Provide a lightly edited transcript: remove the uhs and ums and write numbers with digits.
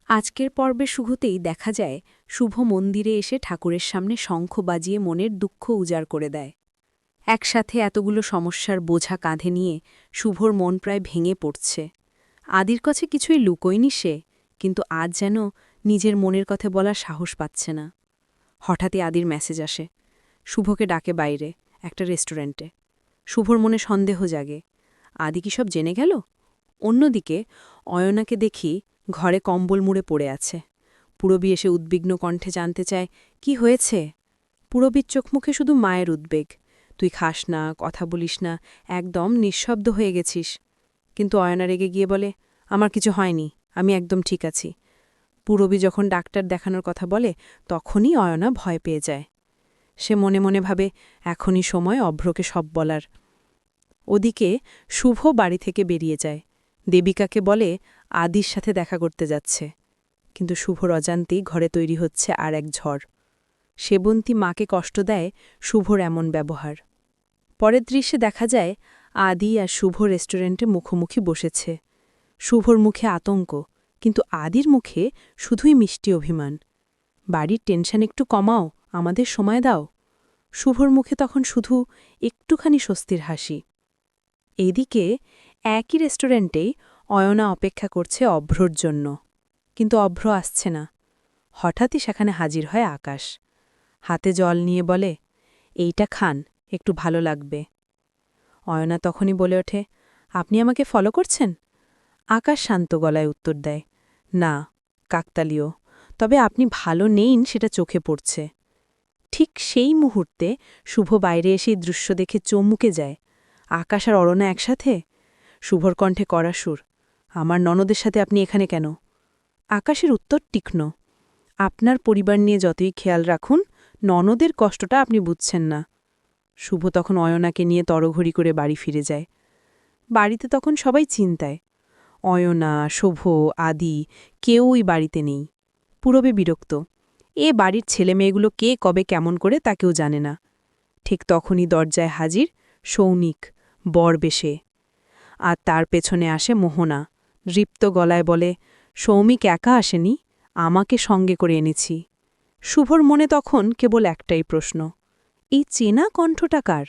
আজকের পর্বে শুরুতেই দেখা যায় শুভ মন্দিরে এসে ঠাকুরের সামনে শঙ্খ বাজিয়ে মনের দুঃখ উজাড় করে দেয়। একসাথে এতগুলো সমস্যার বোঝা কাঁধে নিয়ে শুভর মন প্রায় ভেঙে পড়ছে। আদির কাছে কিছুই লুকোয়নি সে, কিন্তু আজ যেন নিজের মনের কথা বলার সাহস পাচ্ছে না। হঠাৎই আদির মেসেজ আসে, শুভকে ডাকে বাইরে একটা রেস্টুরেন্টে। শুভর মনে সন্দেহ জাগে, আদি কি সব জেনে গেল? অন্যদিকে অয়নাকে দেখি ঘরে কম্বল মুড়ে পড়ে আছে। পুরবী এসে উদ্বিগ্ন কণ্ঠে জানতে চায়, কি হয়েছে? পুরবীর চোখমুখে শুধু মায়ের উদ্বেগ। তুই খাস না, কথা বলিস না, একদম নিঃশব্দ হয়ে গেছিস। কিন্তু অয়না রেগে গিয়ে বলে, আমার কিছু হয়নি, আমি একদম ঠিক আছি। পুরবী যখন ডাক্তার দেখানোর কথা বলে তখনই অয়না ভয় পেয়ে যায়। সে মনে মনে ভাবে, এখনই সময় অভ্রকে সব বলার। ওদিকে শুভ বাড়ি থেকে বেরিয়ে যায়। দেবিকাকে বলে আদির সাথে দেখা করতে যাচ্ছে। কিন্তু শুভর অজান্তেই ঘরে তৈরি হচ্ছে আর এক ঝড়। সেবন্তী মাকে কষ্ট দেয় শুভর এমন ব্যবহার। পরের দৃশ্যে দেখা যায় আদি আর শুভ রেস্টুরেন্টে মুখোমুখি বসেছে। শুভর মুখে আতঙ্ক, কিন্তু আদির মুখে শুধুই মিষ্টি অভিমান। বাড়ির টেনশন একটু কমাও, আমাদের সময় দাও। শুভর মুখে তখন শুধু একটুখানি স্বস্তির হাসি। এইদিকে একই রেস্টুরেন্টেই অয়না অপেক্ষা করছে অভ্রর জন্য, কিন্তু অভ্র আসছে না। হঠাৎই সেখানে হাজির হয় আকাশ। হাতে জল নিয়ে বলে, এইটা খান, একটু ভালো লাগবে। অয়না তখনই বলে ওঠে, আপনি আমাকে ফলো করছেন? আকাশ শান্ত গলায় উত্তর দেয়, না, কাকতালীয়, তবে আপনি ভালো নেইন সেটা চোখে পড়ছে। ঠিক সেই মুহূর্তে শুভ বাইরে এসে এই দৃশ্য দেখে চমকে যায়। আকাশ আর অরণ্য একসাথে। শুভর কণ্ঠে কড়া সুর, আমার ননদের সাথে আপনি এখানে কেন? আকাশের উত্তর তীক্ষ্ণ, আপনার পরিবার নিয়ে যতই খেয়াল রাখুন, ননদের কষ্টটা আপনি বুঝছেন না। শুভ তখন অয়নাকে নিয়ে তড়ঘড়ি করে বাড়ি ফিরে যায়। বাড়িতে তখন সবাই চিন্তায়। অয়না, শুভ, আদি কেউই বাড়িতে নেই। পুরবে বিরক্ত। এ বাড়ির ছেলেমেয়েগুলো কে কবে কেমন করে তা কেউ জানে না। ঠিক তখনই দরজায় হাজির সৌনিক, বর বেশে। আর তার পেছনে আসে মোহনা, রিপ্ত গলায় বলে, সৌমিক একা আসেনি, আমাকে সঙ্গে করে এনেছি। শুভর মনে তখন কেবল একটাই প্রশ্ন, এই চেনা কণ্ঠটা কার?